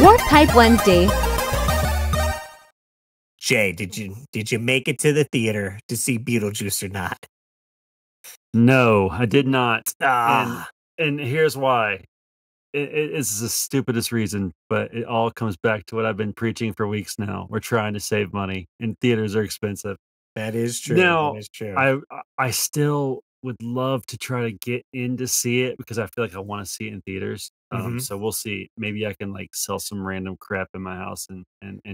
Warp Pipe Wednesday. Jay, did you make it to the theater to see Beetlejuice or not? No, I did not, and Ah, and here's why. It's the stupidest reason, but it all comes back to what I've been preaching for weeks now. We're trying to save money, and theaters are expensive. that is true. That Now, is true. I still would love to try to get in to see it because I feel like I wanna see it in theaters, hmm so we'll see. Maybe I can, like, sell some random crap in my house and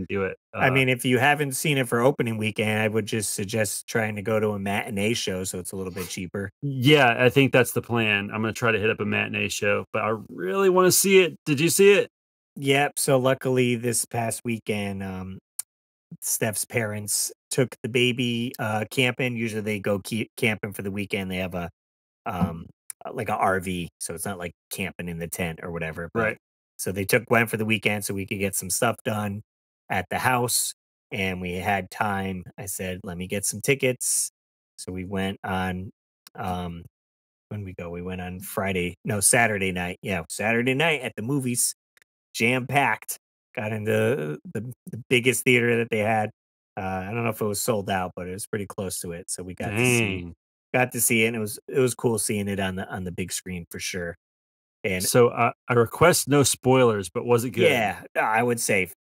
do it, I mean, if you haven't seen it for opening weekend, I would just suggest trying to go to a matinee show so it's a little bit cheaper. yeah, I think that's the plan. I'm gonna try to hit up a matinee show, but I really wanna see it. Did you see it? Yep. So luckily, this past weekend, Steph's parents took the baby camping. Usually, they go camping for the weekend. They have um like a RV, so it's not like camping in the tent or whatever. But Right. so they took Gwen for the weekend so we could get some stuff done at the house, and we had time. I said, "Let me get some tickets." So we went on. When we go, we went on Friday, no Saturday night. Yeah, Saturday night at the movies, jam packed. Got into the biggest theater that they had. I don't know if it was sold out, but it was pretty close to it. So we Dang. got to see it, and it was cool seeing it on the big screen for sure. And So, I request no spoilers, but was it good? yeah, I would say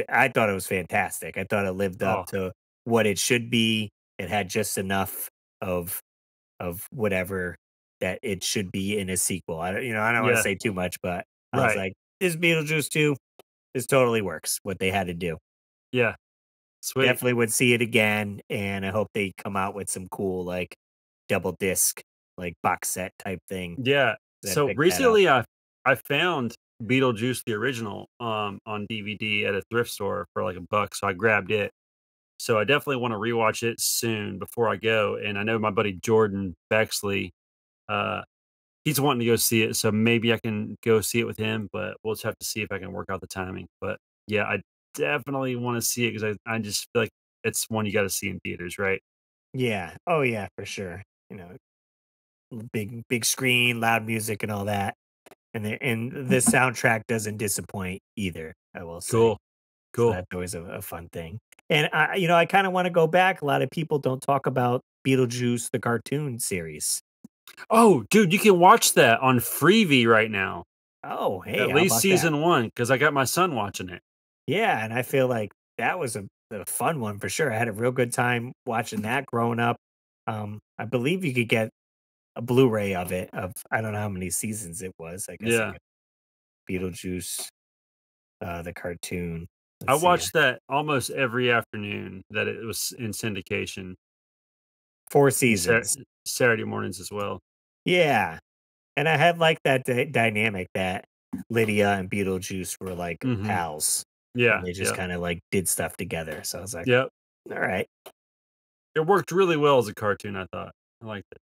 I thought it was fantastic. I thought it lived up Oh, to what it should be. It had just enough of whatever that it should be in a sequel. I don't want to yeah, say too much, but I was right. like, this Beetlejuice 2, this totally works. What they had to do. Yeah, sweet. Definitely would see it again, and I hope they come out with some cool like double disc, like box set type thing. Yeah. Then So, pick that up. recently, I found Beetlejuice the original, on DVD at a thrift store for, like, a buck, so I grabbed it. So, I definitely wanna rewatch it soon before I go, and I know my buddy Jordan Bexley, uh he's wanting to go see it, so maybe I can go see it with him, but we'll just have to see if I can work out the timing. But yeah, I definitely want to see it because I just feel like it's one you got to see in theaters, right? Yeah. Oh yeah, for sure. You know, big screen, loud music, and all that. And the soundtrack doesn't disappoint either. I will say. Cool, So cool. that's always a fun thing. And I kind of want to go back. A lot of people don't talk about Beetlejuice, the cartoon series. Oh, dude, you can watch that on Freevee right now. Oh, hey, At how least about that? season one, because I got my son watching it. Yeah, and I feel like that was a fun one for sure. I had a real good time watching that growing up. I believe you could get a Blu-ray of it. Of I don't know how many seasons it was. I guess I Yeah, could Beetlejuice, the cartoon. I Let's see, watched that almost every afternoon that it was in syndication, four and seasons. Saturday mornings as well. Yeah, and I had like that dynamic that Lydia and Beetlejuice were like Hmm. pals, and Yeah, they just yeah, kind of like did stuff together. So I was like, yep. all right, It worked really well as a cartoon, I thought. I liked it.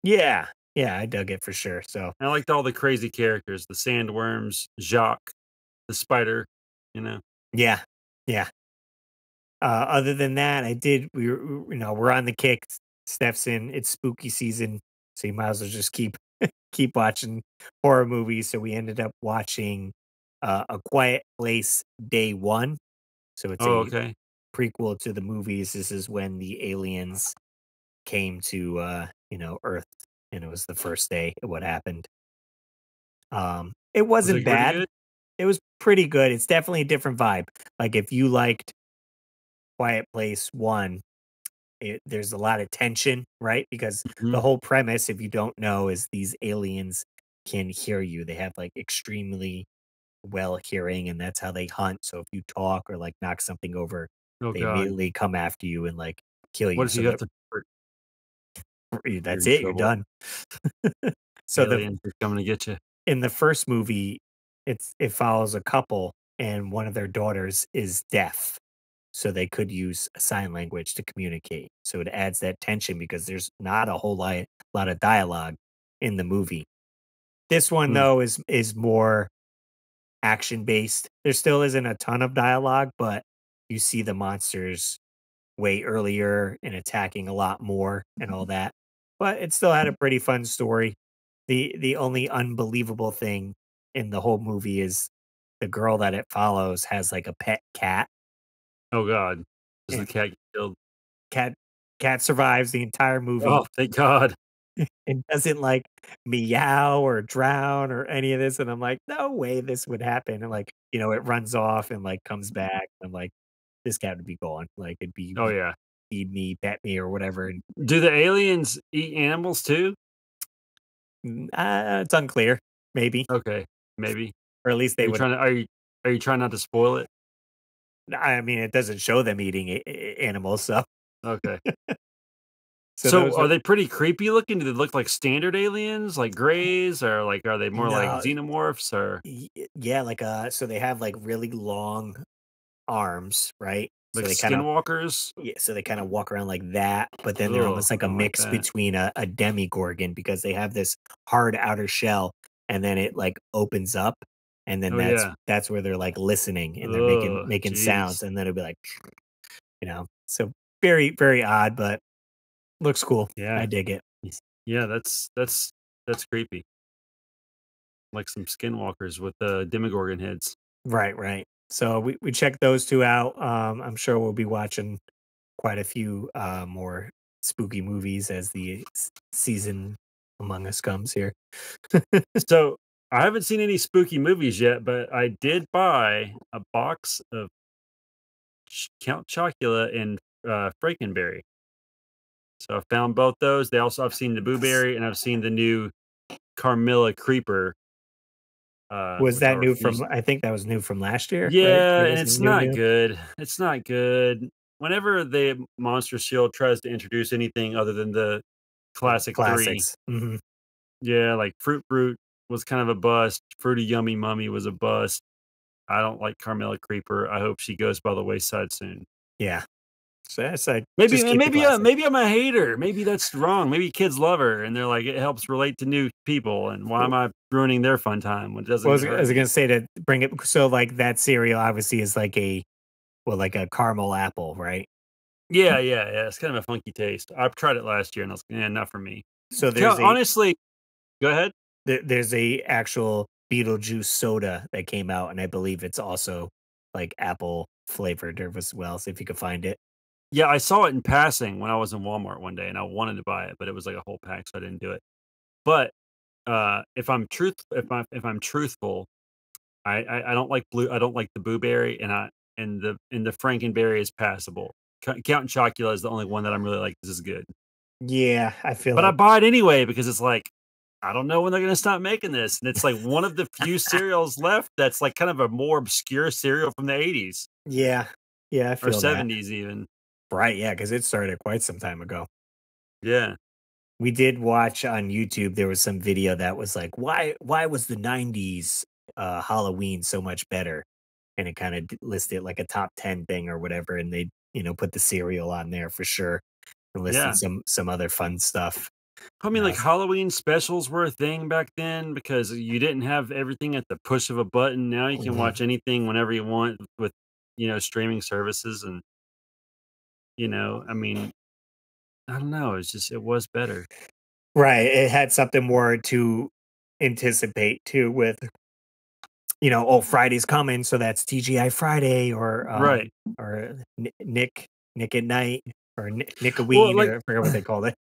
yeah, yeah, I dug it for sure. So I liked all the crazy characters, the sandworms, Jacques, the spider, you know? yeah, yeah. Other than that, I did. We're on the kick. Steph's in. It's spooky season, so you might as well just keep watching horror movies. So we ended up watching A Quiet Place Day One. So it's Oh, a okay. prequel to the movies. This is when the aliens came to Earth, and it was the first day of what happened. It Was wasn't it pretty bad. good? It was pretty good. It's definitely a different vibe. Like if you liked Quiet Place One, there's a lot of tension, right? Because the Mhm. whole premise, if you don't know, is these aliens can hear you. They have like extremely well hearing, and that's how they hunt. So if you talk or like knock something over, Oh they god. immediately come after you and like kill What you. if So you have that to you're that's in it. You're trouble. done. So the Aliens are coming to get you. in the first movie, it follows a couple, and one of their daughters is deaf, so they could use sign language to communicate. So it adds that tension because there's not a whole lot of dialogue in the movie. This one Hmm. though is more action based. There still isn't a ton of dialogue, but you see the monsters way earlier and attacking a lot more and all that. But it still had a pretty fun story. The only unbelievable thing in the whole movie is the girl that it follows has like a pet cat, Oh god. Does the and cat get killed? cat cat survives the entire movie Oh, thank god. and doesn't like meow or drown or any of this. And I'm like, no way this would happen. And like, it runs off and like comes back. I'm like, this cat would be gone. Like it'd be Oh, yeah. feed me, pet me, or whatever. And Do the aliens eat animals too? it's unclear, maybe, Okay, maybe. or at least Are they you would. trying to are you trying not to spoil it? I mean, it doesn't show them eating animals, so Okay. So, those are are they pretty creepy looking? Do they look like standard aliens, like grays, or, like, are they more like no, xenomorphs, or, yeah, like so they have like really long arms, right? like, So they kind of skinwalkers? Yeah, so they kinda walk around like that, but then they're Ugh, almost like I a don't like mix that. between a demigorgon because they have this hard outer shell, and then it, like, opens up, and then Oh, that's yeah. that's where they're, like, listening, and they're making Ugh, making sounds, jeez. and then it'll be like, So very, very odd, but looks cool. I Yeah. dig it. Yeah, that's creepy. Like some skinwalkers with, demogorgon heads. Right, right. So we checked those 2 out. I'm sure we'll be watching quite a few, more spooky movies as the season Among Us comes here. So, I haven't seen any spooky movies yet, but I did buy a box of Count Chocula and, Frankenberry. So I found both those. I've seen the Booberry and I've seen the new Carmilla Creeper, Was which I that new from refused. I think that was new from last year, right? Yeah, There and was it's some new not new? good. It's not good. Whenever the Monster Shield tries to introduce anything other than the The classic 3, classics. Mhm. yeah, like Fruit Brute was kind of a bust. Fruity Yummy Mummy was a bust. I don't like Carmilla Creeper. I hope she goes by the wayside soon. Yeah. So that's like Maybe just keep the classics. maybe I'm a hater. Maybe that's wrong. Maybe kids love her and they're like, "It helps relate to new people, and why am W I ruining their fun time when it doesn't Well, even I hurt was me?" gonna say to bring it so, like, that cereal obviously is like like a caramel apple, right? Yeah, yeah, yeah, it's kind of a funky taste. I've tried it last year and I was like, "Eh, not for me." So Honestly, go ahead. there's a actual Beetlejuice soda that came out, and I believe it's also, like, apple flavored or as well, so if you could find it. Yeah, I saw it in passing when I was in Walmart one day and I wanted to buy it, but it was like a whole pack, so I didn't do it. But, if I'm truthful, I don't like I don't like the blueberry, and the Frankenberry is passable. Count Chocula is the only one that I'm really like, "This is good." Yeah, I feel But I like buy it anyway because it's like, I don't know when they're gonna stop making this, and it's like one of the few cereals left that's like kind of a more obscure cereal from the '80s Yeah. Yeah, I or feel that. '70s even. Right, yeah, because it started quite some time ago. Yeah. We did watch on YouTube, there was some video that was like, "Why was the '90s, Halloween so much better?" And it kinda listed like a top 10 thing or whatever, and they, put the cereal on there for sure, and listed Yeah. some other fun stuff. I mean, like, S Halloween specials were a thing back then because you didn't have everything at the push of a button. Now you can Mhm. watch anything whenever you want with, streaming services and, I mean, I don't know, it was better. Right, it had something more to anticipate too with, "Oh, Friday's coming, so that's TGI Friday," Right. or Nick at Night, or Well, Nickoween, like or I forget what they called it.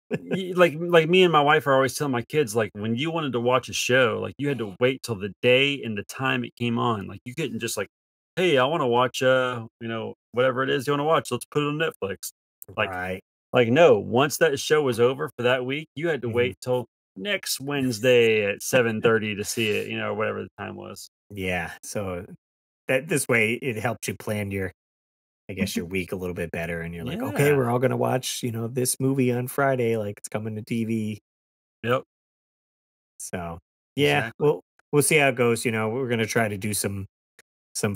like me and my wife are always telling my kids, like, when you wanted to watch a show, like, you had to wait till the day and the time it came on. Like, you couldn't just like, "Hey, I wanna watch, whatever it is you wanna watch, let's put it on Netflix." Like Right. no, once that show was over for that week, you had to Mhm. wait till next Wednesday at 7:30 to see it, or whatever the time was. Yeah, so that this way, it helps you plan I guess, your week a little bit better, and you're like, "Okay, Yeah, we're all gonna watch, this movie on Friday, like, it's coming to TV." yep, So, yeah, exactly. we'll see how it goes, we're gonna try to do some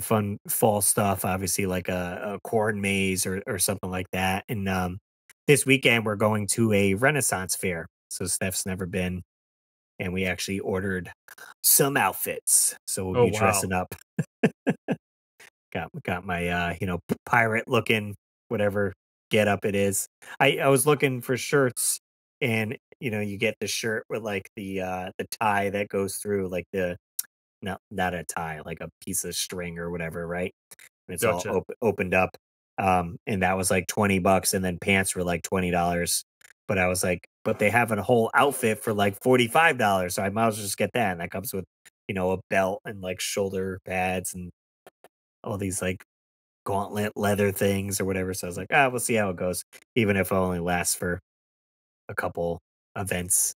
fun fall stuff, obviously, like a corn maze or something like that, and, this weekend, we're going to a Renaissance fair, so Steph's never been, and we actually ordered some outfits, so we'll Oh, be wow. dressing up. Got my, pirate looking whatever get up it is. I was looking for shirts, and, you get the shirt with, like, the tie that goes through, like, no, not a tie, like a piece of string or whatever, right? And it's all Gotcha. opened up. And that was like 20 bucks, and then pants were like $20. But I was like, but they have a whole outfit for like $45. So I might as well just get that. And that comes with, a belt and like shoulder pads and all these like gauntlet leather things or whatever. So I was like, we'll see how it goes, even if it only lasts for a couple events.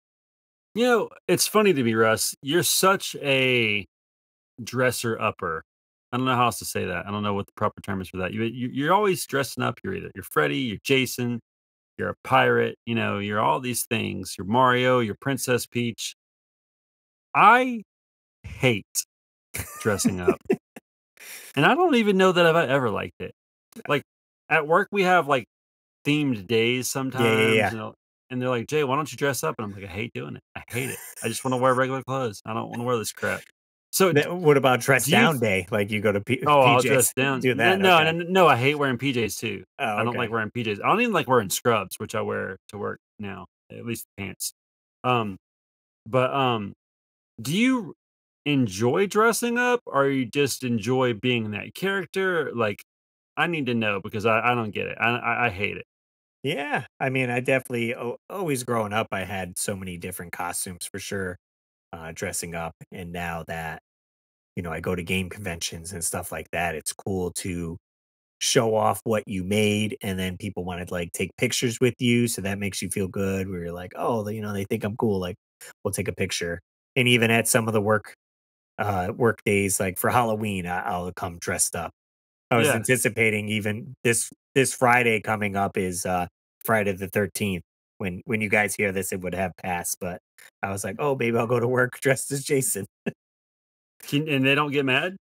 It's funny to me, Russ. You're such a dresser upper. I don't know how else to say that. I don't know what the proper term is for that. You're always dressing up. You're Freddy, you're Jason, you're a pirate. You're all these things. You're Mario, you're Princess Peach. I hate dressing up, and I don't even know that I've ever liked it. Like at work, we have like themed days Yeah, yeah, sometimes, yeah. and they're like, "Jay, why don't you dress up?" And I'm like, "I hate doing it. I hate it. I just want to wear regular clothes. I don't want to wear this crap." So, What about dress do you down day? Like you go to Oh, I'll dress PJs, down. do No, that? no, no, Okay. no, I hate wearing PJs too. Oh, I don't like okay. wearing PJs. I don't even like wearing scrubs, which I wear to work now, at least pants. Um, but do you enjoy dressing up, or you just enjoy being that character? Like, I need to know because I don't get it. I hate it. Yeah, I mean, I definitely always growing up, I had so many different costumes for sure, dressing up, and now that I go to game conventions and stuff like that, it's cool to show off what you made, and then people want to like take pictures with you, so that makes you feel good. Where you're like, oh, they think I'm cool, like we'll take a picture. And even at some of the work days, like for Halloween, I'll come dressed up. I was Yeah. anticipating even this Friday coming up is Friday the 13th. When you guys hear this, it would have passed, but I was like, oh, maybe I'll go to work dressed as Jason. And they don't get mad?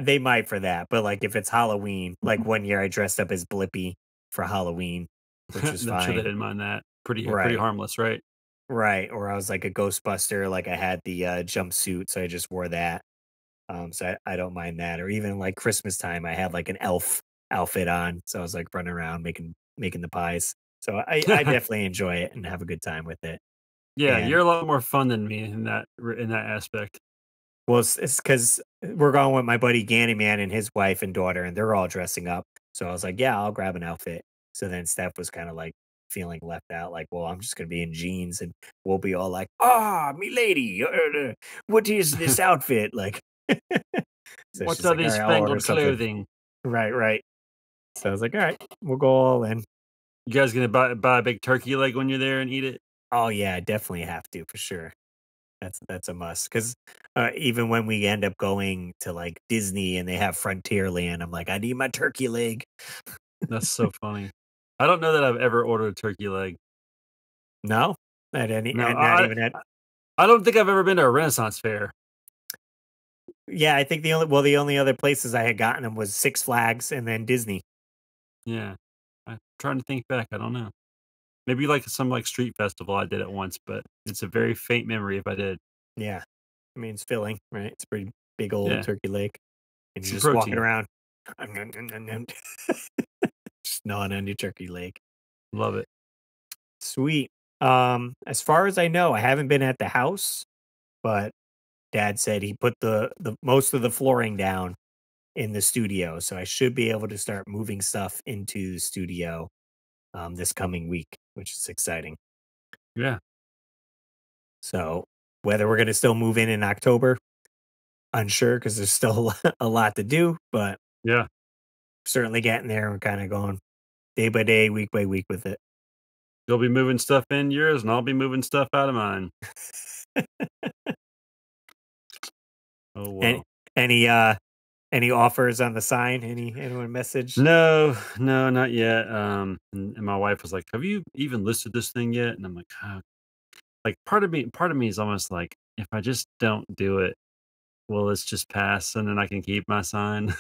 They might for that, but like if it's Halloween, like one year I dressed up as Blippy for Halloween, which was I'm sure they fine. didn't mind that. Pretty Right, harmless, right? right. Or I was like a Ghostbuster, like I had the jumpsuit, so I just wore that. So I don't mind that. Or even like Christmas time, I had like an elf outfit on, so I was like running around making the pies. So I definitely enjoy it and have a good time with it. Yeah, you're And a lot more fun than me in that aspect. well, it's because we're going with my buddy Gannyman and his wife and daughter, and they're all dressing up. So I was like, yeah, I'll grab an outfit. So then Steph was kind of like feeling left out, like, well, I'm just gonna be in jeans, and we'll be all like, me lady, what is this outfit like? So What she's are like, all these right, I'll order spangled something. clothing? Right, right. So I was like, all right, we'll go all in. You guys gonna buy a big turkey leg when you're there and eat it? Oh yeah, I definitely have to for sure. That's a must because even when we end up going to like Disney and they have Frontierland, I'm like, I need my turkey leg. That's so funny. I don't know that I've ever ordered a turkey leg. No, at any, No, and not even at. I don't think I've ever been to a Renaissance fair. Yeah, I think the only other places I had gotten them was Six Flags and then Disney. Yeah. I'm trying to think back, I don't know. Maybe like some like street festival I did it once, but it's a very faint memory if I did. Yeah, I mean it's filling, right? It's a pretty big old Yeah, turkey leg, and you're some just walking protein. around, just gnawing on your turkey leg. Love it. Sweet. As far as I know, I haven't been at the house, but Dad said he put the most of the flooring down in the studio, so I should be able to start moving stuff into the studio this coming week, which is exciting. Yeah, So whether we're gonna still move in October, unsure because there's still a lot to do, but yeah. certainly getting there. We're kind of going day by day, week by week with it. You'll be moving stuff in yours, and I'll be moving stuff out of mine. Oh, And well. any offers on the sign? Anyone message? No, no, not yet. And my wife was like, "Have you even listed this thing yet?" And I'm like, like part of me is almost like, if I just don't do it, will this just pass and then I can keep my sign?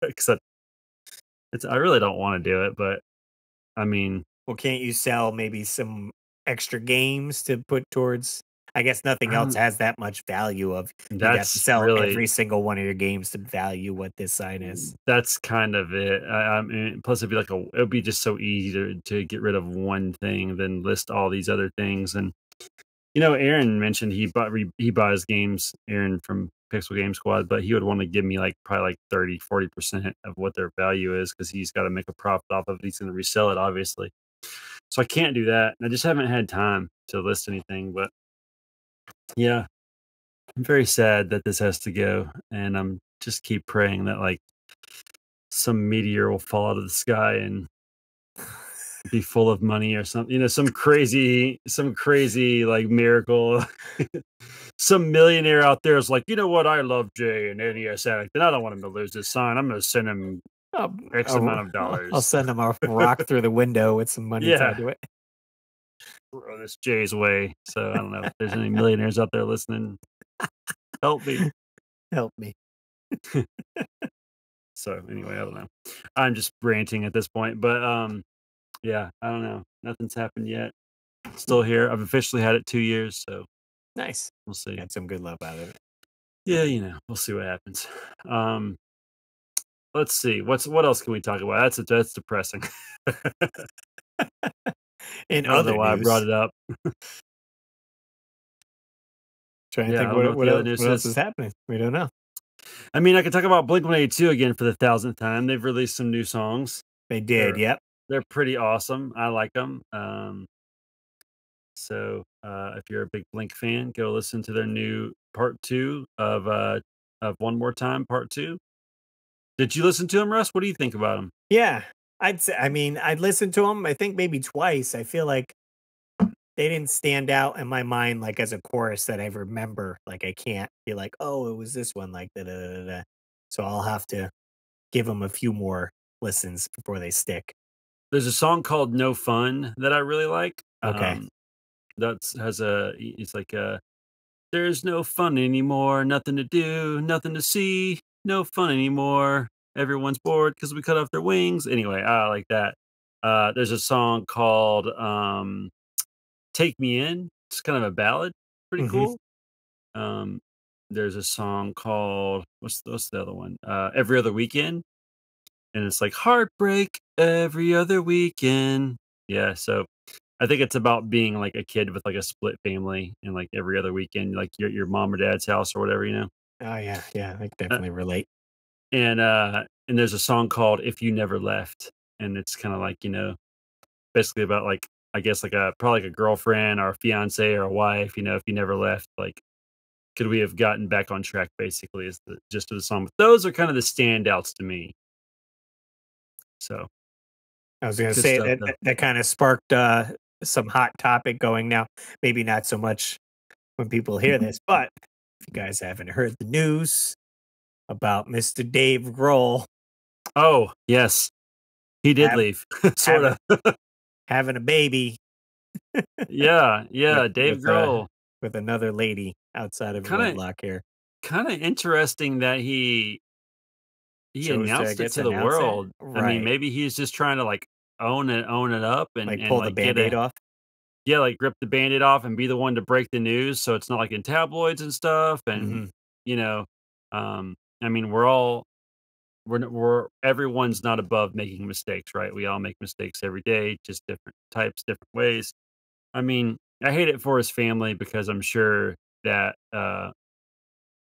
Because I really don't want to do it, but I mean, Well, can't you sell maybe some extra games to put towards? I guess nothing I else don't. has that much value of you'd have to That's sell really every single one of your games to value what this sign is. that's kind of it. I mean, plus it'd be just so easy to get rid of one thing than list all these other things. And Aaron mentioned he buys games. Aaron from Pixel Game Squad, but he would want to give me like probably like 30, 40% of what their value is because he's got to make a profit off of it. He's going to resell it, obviously. So I can't do that. And I just haven't had time to list anything. But yeah, I'm very sad that this has to go. And I'm just keep praying that like some meteor will fall out of the sky and be full of money or something, some crazy like miracle. Some millionaire out there is like, you know what? I love Jay and NES Addict, and I don't want him to lose this sign. I'm going to send him I'll, X amount of I'll dollars. send him a rock through the window with some money Yeah, tied to it. throw this Jay's way. So I don't know if there's any millionaires out there listening. Help me. Help me. So anyway, I don't know. I'm just ranting at this point, but yeah, I don't know. Nothing's happened yet. Still here. I've officially had it 2 years, so Nice. we'll see. Got some good love out of it. Yeah, we'll see what happens. Um, let's see. What else can we talk about? That's depressing. In I don't know other why I brought news, it up. trying to Yeah, I think don't know what the other what news else is. is happening. We don't know. I mean, I could talk about Blink-182 again for the thousandth time. They've released some new songs. They did. They're Yep. they're pretty awesome. I like them. So if you're a big Blink fan, go listen to their new part two of One More Time Part Two. Did you listen to them, Russ? What do you think about them? Yeah. I'd say. I mean, I'd listened to them. I think maybe twice. I feel like they didn't stand out in my mind like as a chorus that I remember. Like I can't be like, oh, it was this one. Like da da da da. So I'll have to give them a few more listens before they stick. There's a song called "No Fun" that I really like. Okay. That's has a it's like there's no fun anymore, nothing to do, nothing to see, no fun anymore. Everyone's bored because we cut off their wings. Anyway, I like that. There's a song called "Take Me In." It's kind of a ballad, pretty Hmm. cool. Um, there's a song called what's the other one? "Every Other Weekend," and it's like heartbreak every other weekend. Yeah, so I think it's about being like a kid with like a split family and like every other weekend, like your mom or dad's house or whatever. Oh yeah, yeah. I can Uh, definitely relate. and there's a song called "If You Never Left," and it's kind of like basically about like I guess like a probably like a girlfriend or a fiance or a wife. If you never left, like could we have gotten back on track? Basically, is the gist of the song. But those are kind of the standouts to me. So I was going to good say stuff that though. that kind of sparked some hot topic going now. Maybe not so much when people hear this, but if you guys haven't heard the news about Mr. Dave Grohl Oh yes, he did have, leave, sort having of. having a baby Yeah, with yeah. Dave Grohl. with another lady outside of Kind of wedlock here, kind of interesting that he chose to, I announced it guess, to the announce it. world. I mean, Right. maybe he's just trying to like own it up Like and pull the like get band-aid a off. yeah, like rip the band-aid off and be the one to break the news so it's not like in tabloids and stuff. And Hmm. you know, I mean, we're everyone's not above making mistakes, right? We all make mistakes every day, just different types, different ways. I mean, I hate it for his family because I'm sure that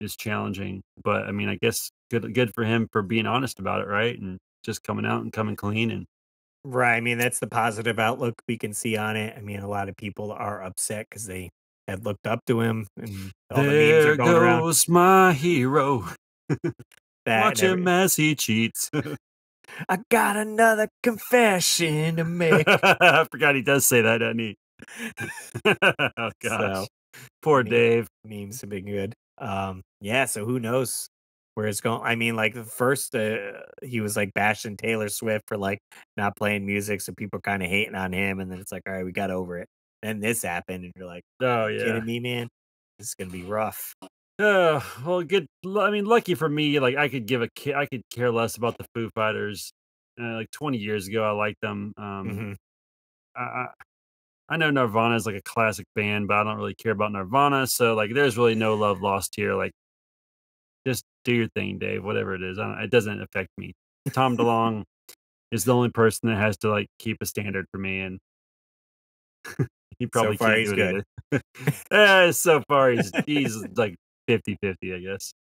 is challenging. But I mean, I guess good for him for being honest about it, right? And just coming out and coming clean. And Right. I mean, that's the positive outlook we can see on it. I mean, a lot of people are upset because they had looked up to him, and all the memes are there going around goes my hero. that and Watch him every. as he cheats. I got another confession to make. I forgot he does say that, doesn't he? Oh So gosh, poor me Dave. memes have been good. Yeah. So who knows where it's going? I mean, like the first, he was like bashing Taylor Swift for like not playing music, so people kind of hating on him, and then it's like, all right, we got over it. Then this happened, and you're like, Oh you yeah. kidding me, man? This is gonna be rough. Well, good. I mean, lucky for me, like I could care less about the Foo Fighters. Like 20 years ago, I liked them. Hmm. I, I I know Nirvana is like a classic band, but I don't really care about Nirvana. So like, there's really no love lost here. Like, just do your thing, Dave. Whatever it is, it doesn't affect me. Tom DeLonge is the only person that has to like keep a standard for me, and he So probably far, can't do he's it good. either. So far he's like 50-50, I guess.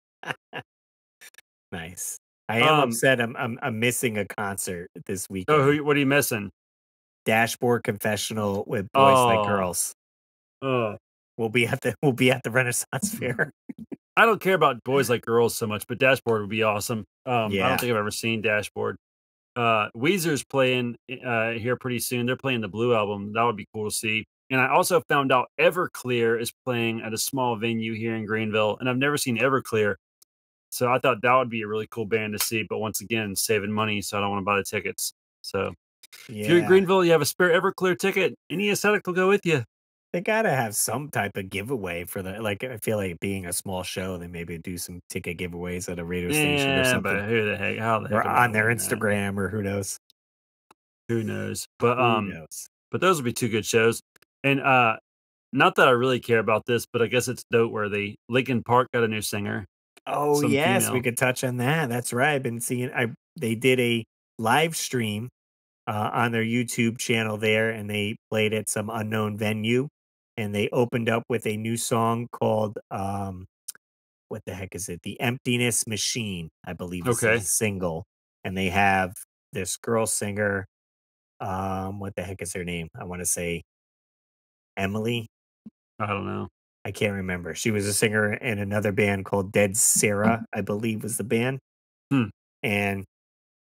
Nice. I am Um, upset I'm missing a concert this oh, weekend. what are you missing? Dashboard Confessional with Boys Like Oh, Girls. oh, We'll be at the Renaissance Fair. I don't care about Boys Like Girls so much, but Dashboard would be awesome. I don't Yeah. think I've ever seen Dashboard. Weezer's playing, here pretty soon. They're playing the Blue album. That would be cool to see. And I also found out Everclear is playing at a small venue here in Greenville, and I've never seen Everclear. So I thought that would be a really cool band to see, but once again, saving money, so I don't wanna buy the tickets. So, if you're in Yeah. Greenville, you have a spare Everclear ticket, any aesthetic will go with you. They gotta have some type of giveaway for the like, I feel like being a small show, they maybe do some ticket giveaways at a radio station or Yeah, something, but who the heck how the heck or am I on gonna their win that? Instagram or who knows? Who knows? Who knows? But those would be 2 good shows. And, not that I really care about this, but I guess it's noteworthy. Lincoln Park got a new singer, Oh, some yes, we female. could touch on that. That's right. I've been seeing I they did a live stream, on their YouTube channel there, and they played at some unknown venue, and they opened up with a new song called, what the heck is it? The Emptiness Machine, I believe is the Okay, single, and they have this girl singer, what the heck is her name? I wanna say Emily? I don't know. I can't remember. She was a singer in another band called Dead Sarah, I believe was the band, Hmm, and,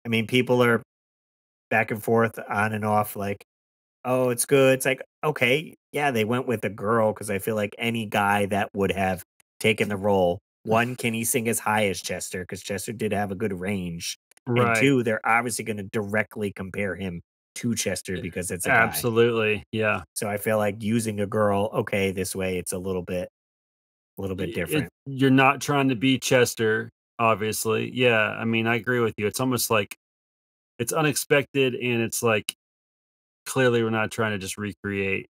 I mean, people are back and forth, on and off, like, "Oh, it's good." It's like, "Okay, yeah, they went with a girl because I feel like any guy that would have taken the role, 1, can he sing as high as Chester? Because Chester did have a good range, and right. 2, they're obviously gonna directly compare him to Chester because it's a guy. Absolutely, yeah. So I feel like using a girl, okay, this way, it's a little bit It different. you're not trying to be Chester, obviously. Yeah, I mean, I agree with you. It's almost like it's unexpected, and it's like, clearly we're not trying to just recreate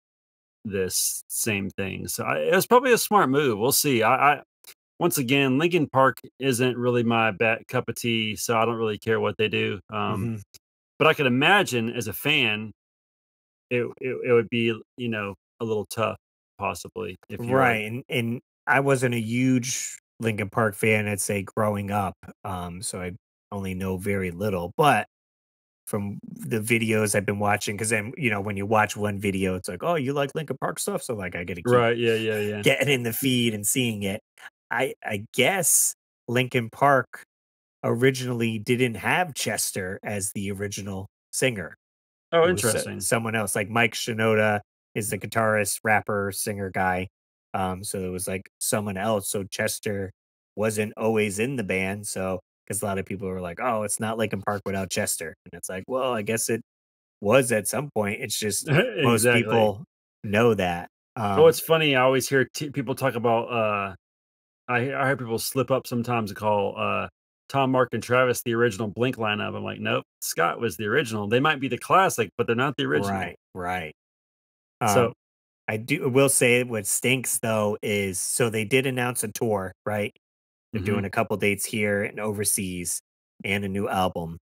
this same thing. So it was probably a smart move. We'll see. I once again, Lincoln Park isn't really my cup of tea, so I don't really care what they do. Mhm. But I could imagine as a fan, it would be, a little tough possibly if you're like Right, and I wasn't a huge Linkin Park fan, I'd say, growing up, so I only know very little, but from the videos I've been watching, because then, when you watch one video, it's like, "Oh, you like Linkin Park stuff?" So, like, I gotta keep right, yeah, yeah, yeah. getting in the feed and seeing it. I guess Linkin Park originally didn't have Chester as the original singer. Oh, It was interesting. someone else, like Mike Shinoda is the guitarist, rapper, singer guy. So it was like someone else. So Chester wasn't always in the band. So because a lot of people were like, "Oh, it's not Linkin Park without Chester," and it's like, well, I guess it was at some point. It's just most Exactly. people know that. Oh, it's funny. I always hear people talk about. I hear people slip up sometimes and call Tom, Mark, and Travis the original Blink lineup. I'm like, nope, Scott was the original. They might be the classic, but they're not the original. Right, right. So, Um, I will say what stinks though is so they did announce a tour, right? They're mhm. doing a couple dates here and overseas and a new album.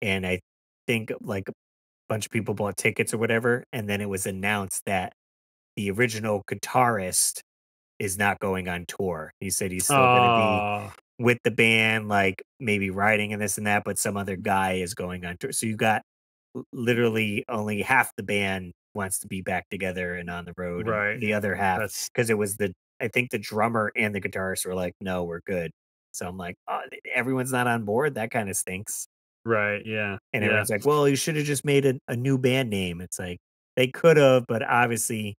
And I think like a bunch of people bought tickets or whatever. And then it was announced that the original guitarist is not going on tour. He said he's still going to be Ah, with the band, like maybe writing and this and that, but some other guy is going on tour. So you got literally only half the band wants to be back together and on the road, and right. the other half, That's because it was I think the drummer and the guitarist were like, "No, we're good." So I'm like, "Oh, everyone's not on board. That kind of stinks." right. Yeah. And Yeah. everyone's like, "Well, you should have just made a new band name." It's like they could have, but obviously,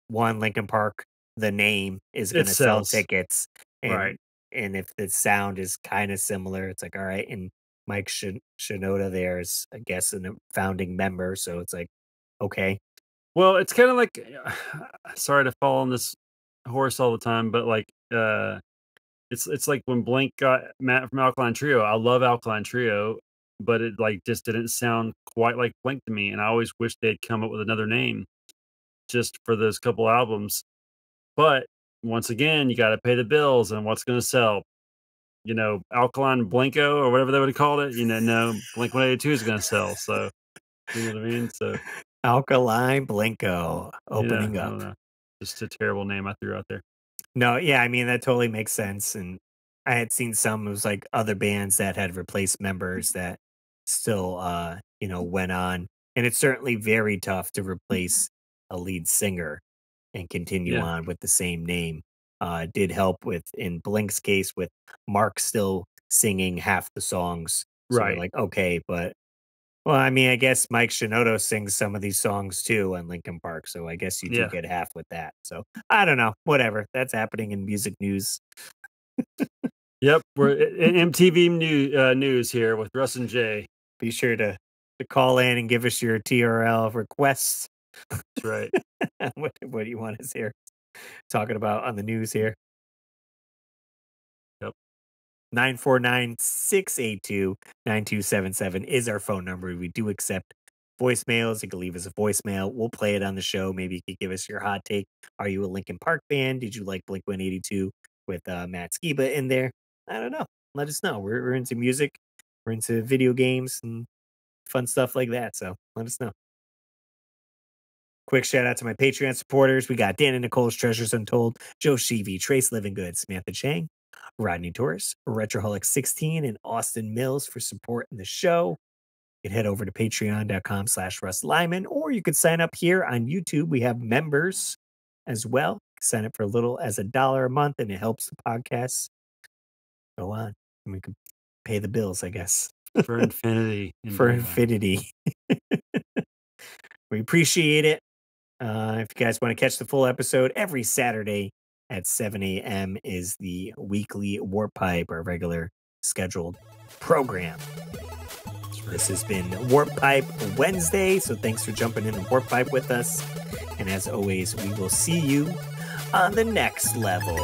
one Lincoln Park, the name is It going to sell sells. tickets, Right. and if the sound is kind of similar, it's like, all right. And Mike Shinoda there is, I guess, a founding member, so it's like, okay, Well, it's kind of like, sorry to fall on this horse all the time, but like, it's like when Blink got Matt from Alkaline Trio. I love Alkaline Trio, but it like just didn't sound quite like Blink to me, and I always wish they'd come up with another name just for those couple albums. But once again, you got to pay the bills, and what's going to sell? Alkaline Blinko or whatever they would have called it. No, Blink 182 is going to sell. So you know what I mean. So Alkaline Blinko yeah, opening I up. don't know. Just a terrible name I threw out there. No, yeah, I mean that totally makes sense, and I had seen some, it was like other bands that had replaced members that still, went on. And it's certainly very tough to replace a lead singer and continue Yeah, on with the same name. It did help with, in Blink's case, with Mark still singing half the songs. So we're right. like, okay, but well, I mean, I guess Mike Shinoda sings some of these songs too on Linkin Park. So I guess you do Yeah. get half with that. So I don't know. Whatever. That's happening in music news. Yep, we're MTV news here with Russ and Jay. Be sure to call in and give us your TRL requests. That's right. What do you want us here talking about on the news here? Yep. 949-682-9277 is our phone number. We do accept voicemails. You can leave us a voicemail. We'll play it on the show. Maybe you could give us your hot take. Are you a Linkin Park fan? Did you like Blink 182 with Matt Skiba in there? I don't know. Let us know. We're into music. We're into video games and fun stuff like that. So let us know. Quick shout out to my Patreon supporters. We got Dan and Nicole's Treasures Untold, Joe Sheevy, Trace Living Good, Samantha Chang, Rodney Torres, Retroholic 16, and Austin Mills for supporting the show. You can head over to patreon.com/Russ Lyman, or you could sign up here on YouTube. We have members as well. Sign up for a little as $1 a month, and it helps the podcast go on. And we can pay the bills, I guess, For infinity and for beyond. infinity. We appreciate it. If you guys want to catch the full episode, every Saturday at 7 a.m. is the weekly Warp Pipe, our regular scheduled program. That's right. This has been Warp Pipe Wednesday, so thanks for jumping in and Warp Pipe with us. And as always, we will see you on the next level.